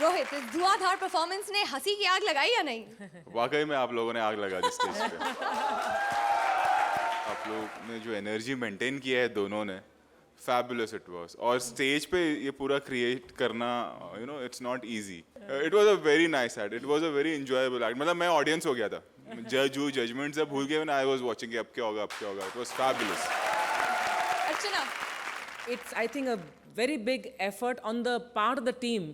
रोहित, इस धुआंधार परफॉर्मेंस ने हंसी की आग लगाई या नहीं? वाकई में आप लोगों ने आग लगा दी स्टेज पे। आप लोग ने जो एनर्जी मेंटेन किया है दोनों ने, fabulous it was. और स्टेज पे ये पूरा क्रिएट करना, you know, it's not easy. It was a very nice act. It was a very enjoyable act. मतलब मैं ऑडियंस हो गया था, जजमेंट से भूल गया, I was watching अब क्या होगा. It was fabulous. Archana, It's, I think, a very big effort on the part of the team.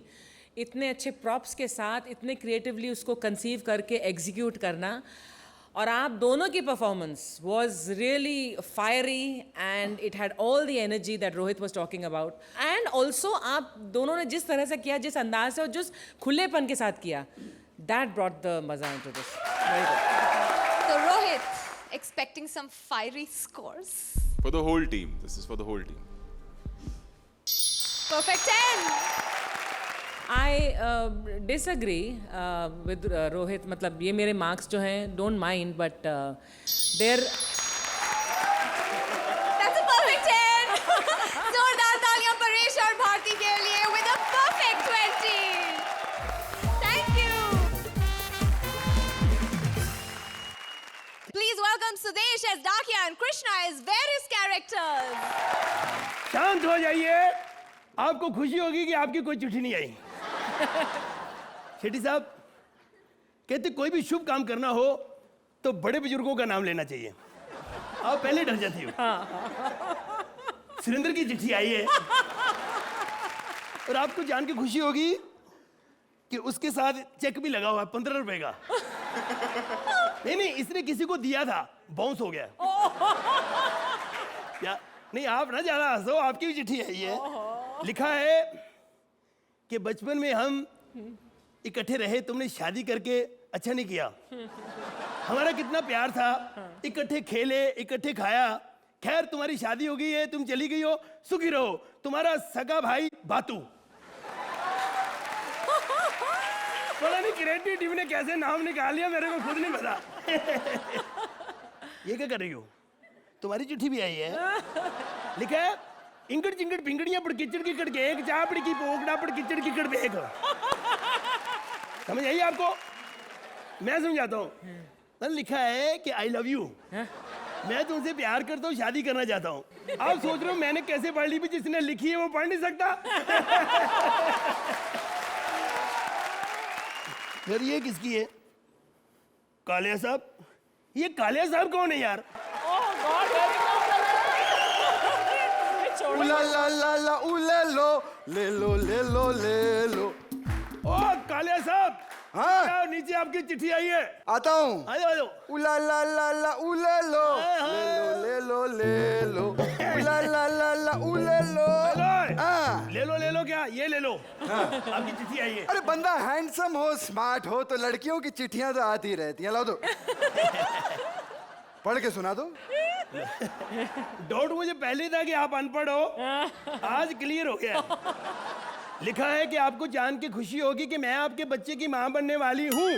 इतने अच्छे props के साथ इतने creatively उसको conceive करके execute करना, और आप दोनों की performance was really fiery and it had all the energy that Rohit was talking about. And also आप दोनों ने जिस तरह से किया, जिस अंदाज से और जिस खुलेपन के साथ किया, that brought the मजा into this. Very good. so Rohit, expecting some fiery scores. For the whole team. This is for the whole team. Perfect 10. I disagree with Rohit. मतलब ये मेरे marks जो हैं, don't mind, but they're That's a perfect 10. जोरदार तालियां परेश और भारती के लिए with a perfect 20. Thank you. Please welcome Sudesh as Dakya and Krishna as various characters. शांत हो जाइए, आपको खुशी होगी कि आपकी कोई चिट्ठी नहीं आई। शेट्टी साहब कहते कोई भी शुभ काम करना हो तो बड़े बुजुर्गों का नाम लेना चाहिए। आप पहले डर जाती हो। सुरेंद्र की चिट्ठी आई है और आपको जान के खुशी होगी कि उसके साथ चेक भी लगा हुआ है 15 रुपए का। नहीं, इसने किसी को दिया था, बाउंस हो गया। या नहीं, आप ना ज्यादा हंसो, आपकी भी चिट्ठी आई है। लिखा है कि बचपन में हम इकट्ठे रहे, तुमने शादी करके अच्छा नहीं किया। हमारा कितना प्यार था, इकट्ठे खेले, इकट्ठे खाया। खैर तुम्हारी शादी हो गई है, तुम चली गई हो, सुखी रहो। तुम्हारा सगा भाई बातू। पता नहीं क्रिएटिव टीम ने कैसे नाम निकाल लिया, मेरे को खुद नहीं पता। ये क्या कर रही हो? तुम्हारी चिट्ठी भी आई है। लिखा है इंगड़ चिंगड़ पिंगड़ियां पड़ किचड़ की कड़ के एक चापड़ी की पोकड़ा पड़ किचड़ की कड़ बेक। समझ आई आपको? मैं समझाता हूँ। मैंने लिखा है कि आई लव यू, मैं तुमसे प्यार करता हूँ, शादी करना चाहता हूँ। आप सोच रहे हो मैंने कैसे पढ़ ली, भी जिसने लिखी है वो पढ़ नहीं सकता। फिर ये किसकी है? कालिया साहब। ये कालिया साहब कौन है यार? उला ला ला ला उले लो ले लो ले लो ले लो। ओ कालिया साहब, हाँ नीचे आपकी चिट्ठी आई है। आता हूँ। आ जाओ। उला ला ला ला उले लो ले लो ले लो उला ला ला ला उले लो। ले लो क्या? ये ले लो। आपकी चिट्ठी आई है। अरे बंदा हैंडसम हो, स्मार्ट हो तो लड़कियों की चिट्ठियां तो आती रहती हैं। लाओ दो, पढ़ के सुना दो। डाउट मुझे पहले ही था कि आप अनपढ़ हो, आज क्लियर हो गया। लिखा है कि आपको जान के खुशी होगी कि मैं आपके बच्चे की मां बनने वाली हूँ।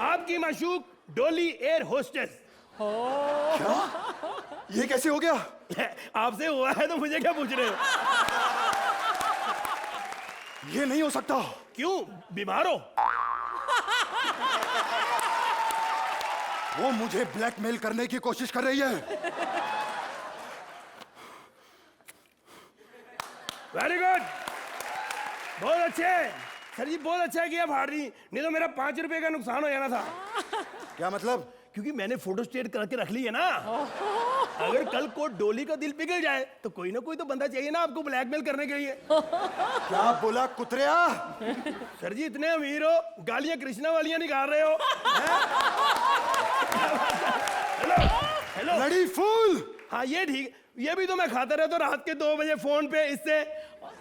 आपकी माशूक डोली एयर होस्टेस। क्या? ये कैसे हो गया? आपसे हुआ है तो मुझे क्या पूछ रहे हो? ये नहीं हो सकता। क्यों? बीमार हो? वो मुझे ब्लैकमेल करने की कोशिश कर रही है। वेरी गुड, बहुत अच्छे सर जी, बहुत अच्छा किया फाड़ दी, नहीं तो मेरा 5 रुपए का नुकसान हो जाना था। क्या मतलब? क्योंकि मैंने फोटो स्टेट करके रख ली है ना। अगर कल को डोली का दिल पिघल जाए तो कोई ना कोई तो बंदा चाहिए ना आपको ब्लैकमेल करने के लिए। क्या बोला कुतरिया? सर जी इतने अमीर हो, गालियां कृष्णा वालियां निकाल रहे हो। हेलो हेलो लड़ी फूल। हाँ ये ठीक, ये भी तो मैं खाता रहता हूँ रात के 2 बजे फोन पे इससे।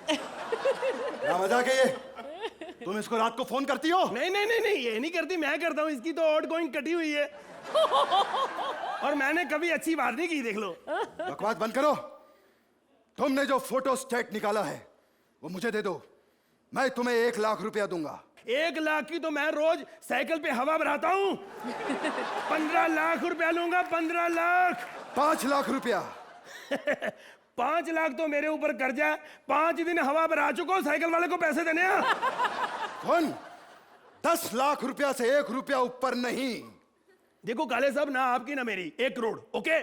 क्या मजाक है ये? तुम इसको रात को फोन करती हो? नहीं नहीं नहीं नहीं, ये नहीं करती, मैं करता हूँ। इसकी तो आउट गोइंग कटी हुई है और मैंने कभी अच्छी बात नहीं की, देख लो। बकवास बंद करो। तुमने जो फोटो स्टेट निकाला है वो मुझे दे दो, मैं तुम्हें 1 लाख रुपया दूंगा। 1 लाख की तो मैं रोज साइकिल पे हवा भराता हूँ। 15 लाख रुपया लूंगा, 15 लाख। 5 लाख रुपया। 5 लाख तो मेरे ऊपर कर्जा, 5 दिन हवा भरा चुका हूं, साइकिल वाले को पैसे देने हैं। कौन? 10 लाख रुपया से 1 रुपया ऊपर नहीं। देखो काले साहब, ना आपकी ना मेरी, 1 करोड़। ओके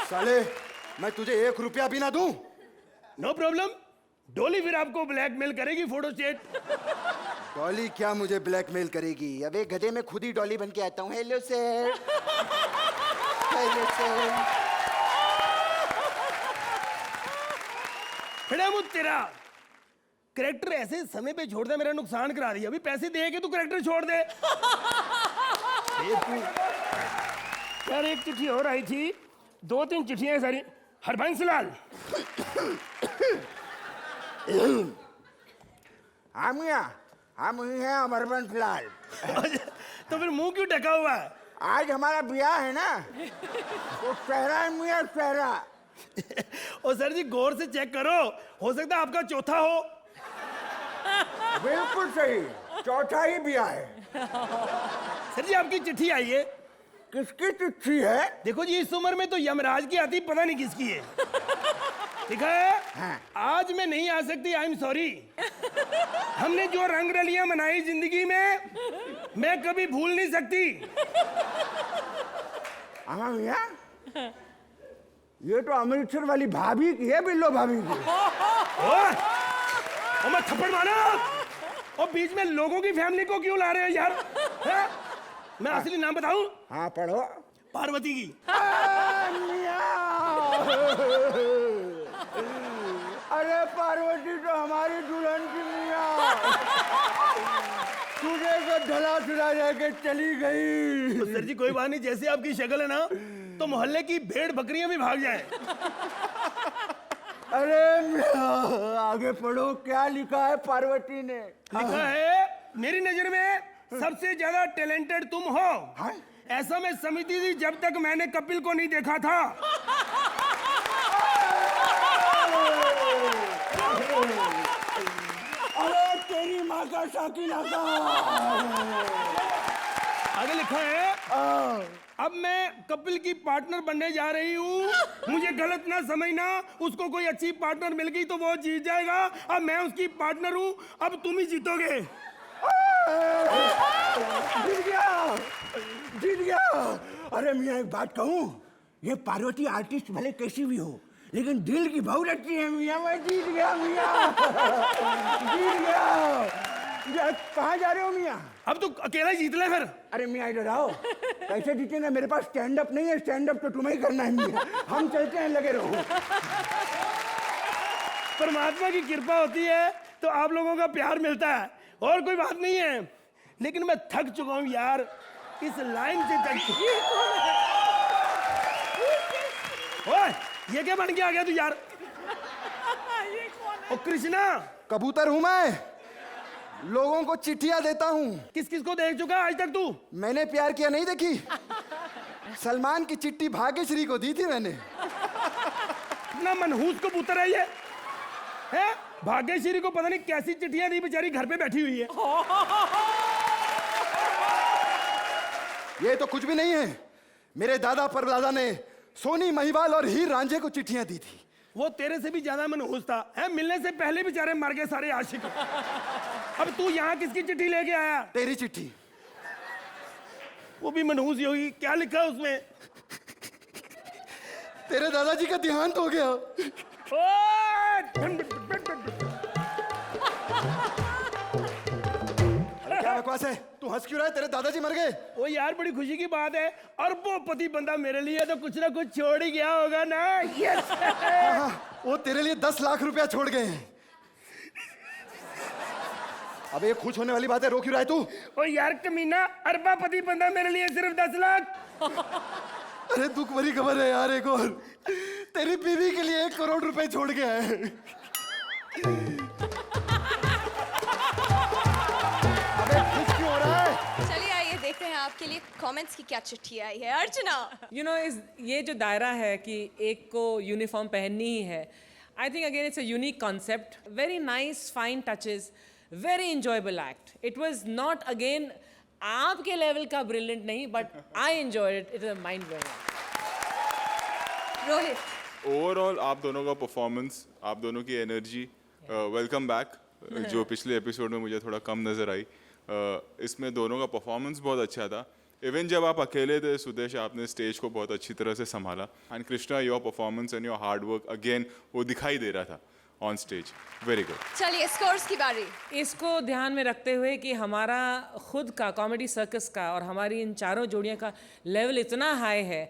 साले, मैं तुझे 1 रुपया भी ना दूं? No problem. डोली फिर आपको ब्लैकमेल करेगी फोटो स्टेट। डॉली क्या मुझे ब्लैकमेल करेगी? अबे गधे, मैं खुद ही डॉली बन के आता हूँ। Hello sir. Hello sir. खड़ा मुझ तेरा करेक्टर ऐसे समय पे छोड़ दे, मेरा नुकसान करा दिया। अभी पैसे दे के तू करेक्टर छोड़ दे। यार एक चिट्ठी और आई थी, 2-3 चिट्ठियां सारी। हरबंस लाल। हम ही हैं अमरबंस लाल। तो फिर मुंह क्यों ढका हुआ है? आज हमारा ब्याह है ना, तो चेहरा है मियां, चेहरा। और सर जी गौर से चेक करो, हो सकता है आपका चौथा हो। बिल्कुल सही, चौथा ही ब्याह है। सर जी आपकी चिट्ठी आई है। किसकी चिट्ठी है? देखो जी, इस उम्र में तो यमराज की आती, पता नहीं किसकी है। लिखा है, हाँ। आज मैं नहीं आ सकती, आई एम सॉरी। हमने जो रंग रलियां मनाई जिंदगी में, मैं कभी भूल नहीं सकती। मियां, ये तो अमृतसर वाली भाभी की है, बिल्लो भाभी की। और मैं थप्पड़ मारा। और बीच में लोगों की फैमिली को क्यों ला रहे हो यार? है? मैं असली नाम बताऊं? हाँ पढ़ो। पार्वती की। अरे पार्वती तो हमारी दुल्हन की मियां। तुझे तो ढला चुरा जाके चली गई। तो सर जी कोई बात नहीं, जैसे आपकी शक्ल है ना, तो मोहल्ले की भेड़ बकरियां भी भाग जाएं। अरे मियां, आगे पढ़ो, क्या लिखा है पार्वती ने? लिखा है, मेरी नजर में सबसे ज्यादा टैलेंटेड तुम हो। हाँ? ऐसा मैं समझती थी जब तक मैंने कपिल को नहीं देखा था। अरे तेरी माँ का शाकिना का। आगे लिखा है, अब मैं कपिल की पार्टनर बनने जा रही हूँ। मुझे गलत ना समझना, उसको कोई अच्छी पार्टनर मिल गई तो वो जीत जाएगा। अब मैं उसकी पार्टनर हूँ, अब तुम ही जीतोगे। जीत गया, जीत गया। अरे मियाँ एक बात कहूँ, ये पार्वती आर्टिस्ट भले कैसी भी हो, लेकिन दिल की बहुत अच्छी है मियाँ। मैं जीत गया मियाँ, जीत गया। कहाँ जा रहे हो मियाँ? अब तू अकेला जीत ले फिर। अरे मियाँ इधर आओ। कैसे जीतेंगे? मेरे पास स्टैंड अप नहीं है, स्टैंड अप तो तुम्हें ही करना है मियाँ। हम चलते हैं, लगे रहो। परमात्मा की कृपा होती है तो आप लोगों का प्यार मिलता है, और कोई बात नहीं है। लेकिन मैं थक चुका हूँ यार, इस लाइन से ओए, ये क्या बन के आ गया तू यार? ओ कृष्णा, कबूतर हूँ मैं, लोगों को चिट्ठियां देता हूँ। किस किस को देख चुका आज तक तू? मैंने प्यार किया नहीं देखी? सलमान की चिट्ठी भाग्यश्री को दी थी मैंने। इतना मनहूस कबूतर है ये, है? भाग्यश्री को पता नहीं कैसी चिट्ठियां दी, बेचारी घर पे बैठी हुई है। ये तो कुछ भी नहीं है। मेरे दादा परदादा ने सोनी महिवाल और हीर रांझे को चिट्ठियां दी थी। वो तेरे से भी ज्यादा मनहूस था, है? मिलने से पहले बेचारे मर गए सारे आशिक। अब तू यहाँ किसकी चिट्ठी लेके आया? तेरी चिट्ठी। वो भी मनहूस ही होगी। क्या लिखा है उसमें? तेरे दादाजी का देहांत हो गया। क्या बकवास है? तू तू हंस क्यों रहा है? तेरे दादाजी मर गए। ओ यार बड़ी खुशी की बात है, अरबोपति बंदा मेरे लिए तो कुछ ना कुछ छोड़ ही गया होगा ना। यस। हाँ, वो तेरे लिए 10 लाख रुपया छोड़ गए हैं। अबे ये खुश होने वाली बात है, रो क्यों रहा है तू? ओ यार कमीना, अरबोपति बंदा मेरे लिए सिर्फ 10 लाख। अरे दुख भरी खबर है यार एक और, तेरी बीवी के लिए 1 करोड़ रुपए छोड़ गया है। अबे खुश क्यों हो रहा है? चलिए आइए देखते हैं आपके लिए कमेंट्स की क्या चिट्ठी आई है। अर्चना, यू नो ये जो दायरा है कि एक को यूनिफॉर्म पहननी ही है, I think again it's a unique concept, very nice fine touches, very enjoyable act. It was not again आपके लेवल का ब्रिलियंट नहीं, but I enjoyed it, it is mind blowing. Rohit, overall आप दोनों का परफॉर्मेंस, आप दोनों की एनर्जी, वेलकम बैक, जो पिछले एपिसोड में मुझे थोड़ा कम नज़र आई, इसमें दोनों का परफॉर्मेंस बहुत अच्छा था। इवन जब आप अकेले थे सुदेश, आपने स्टेज को बहुत अच्छी तरह से संभाला। And Krishna, your performance and your hard work again वो दिखाई दे रहा था ऑन स्टेज। Very good. चलिए स्कोर्स की बारी। इसको ध्यान में रखते हुए कि हमारा खुद का कॉमेडी सर्कस का और हमारी इन चारों जोड़ियों का लेवल इतना हाई है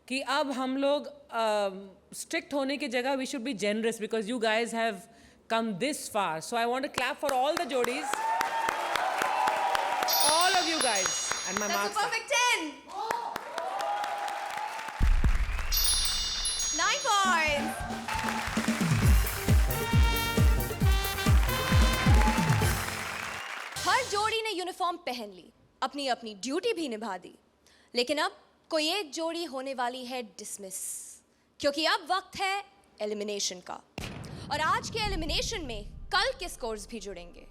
कि अब हम लोग स्ट्रिक्ट होने की जगह we should be generous, because you guys have come this far. So I want to clap for all the jodis, all of you guys, and my That's a marks. perfect 10. 9 points. हर जोड़ी ने uniform पहन ली, अपनी अपनी duty भी निभा दी, लेकिन अब कोई एक जोड़ी होने वाली है डिसमिस, क्योंकि अब वक्त है एलिमिनेशन का। और आज के एलिमिनेशन में कल के स्कोर्स भी जुड़ेंगे।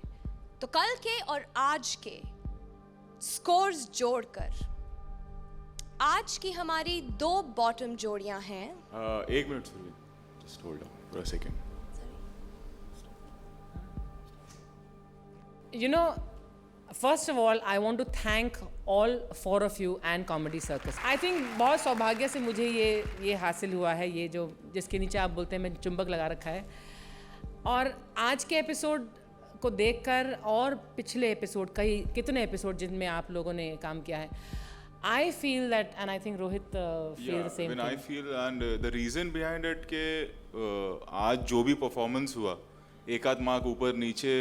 तो कल के और आज के स्कोर्स जोड़कर आज की हमारी 2 बॉटम जोड़ियां हैं। 1 मिनट सुनिए, just hold on for a second. You know, first of all, I want to thank all 4 of you and Comedy Circus. I think बहुत सौभाग्य से मुझे ये हासिल हुआ है, ये जो जिसके नीचे आप बोलते हैं मैं चुंबक लगा रखा है। और आज के एपिसोड को देखकर और पिछले एपिसोड कितने एपिसोड जिनमें आप लोगों ने काम किया है, I feel that, and I think Rohit feel the same when thing. I feel, and the reason behind it के आज जो भी परफॉर्मेंस हुआ, एक आध मार्क ऊपर नीचे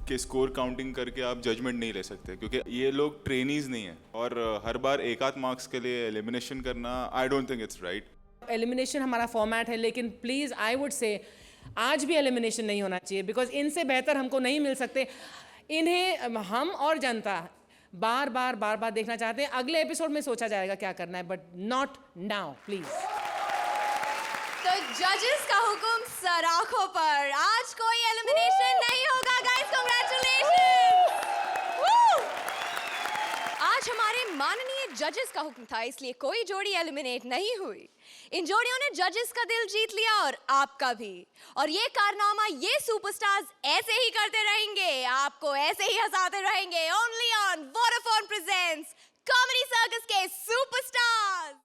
के स्कोर काउंटिंग करके आप जजमेंट नहीं ले सकते, क्योंकि ये लोग ट्रेनीज नहीं हैं, और हर बार एक आध मार्क्स के लिए एलिमिनेशन करना, I don't think it's right. Elimination हमारा फॉर्मेट है, लेकिन प्लीज़ आई वुड से आज भी एलिमिनेशन नहीं होना चाहिए, बिकॉज इनसे बेहतर हमको नहीं मिल सकते। इन्हें हम और जनता बार बार देखना चाहते हैं। अगले एपिसोड में सोचा जाएगा क्या करना है, बट नॉट नाउ प्लीज। तो जजेस का हुक्म सराखों पर, आज कोई एलिमिनेशन नहीं होगा गाइस, कांग्रेचुलेशंस। आज हमारे माननीय जजेस का हुक्म था, इसलिए कोई जोड़ी एलिमिनेट नहीं हुई। इन जोड़ियों ने जजेस का दिल जीत लिया और आपका भी, और ये कारनामा ये सुपरस्टार्स ऐसे ही करते रहेंगे, आपको ऐसे ही हंसाते रहेंगे। Only on Vodafone presents comedy circus के सुपरस्टार्स।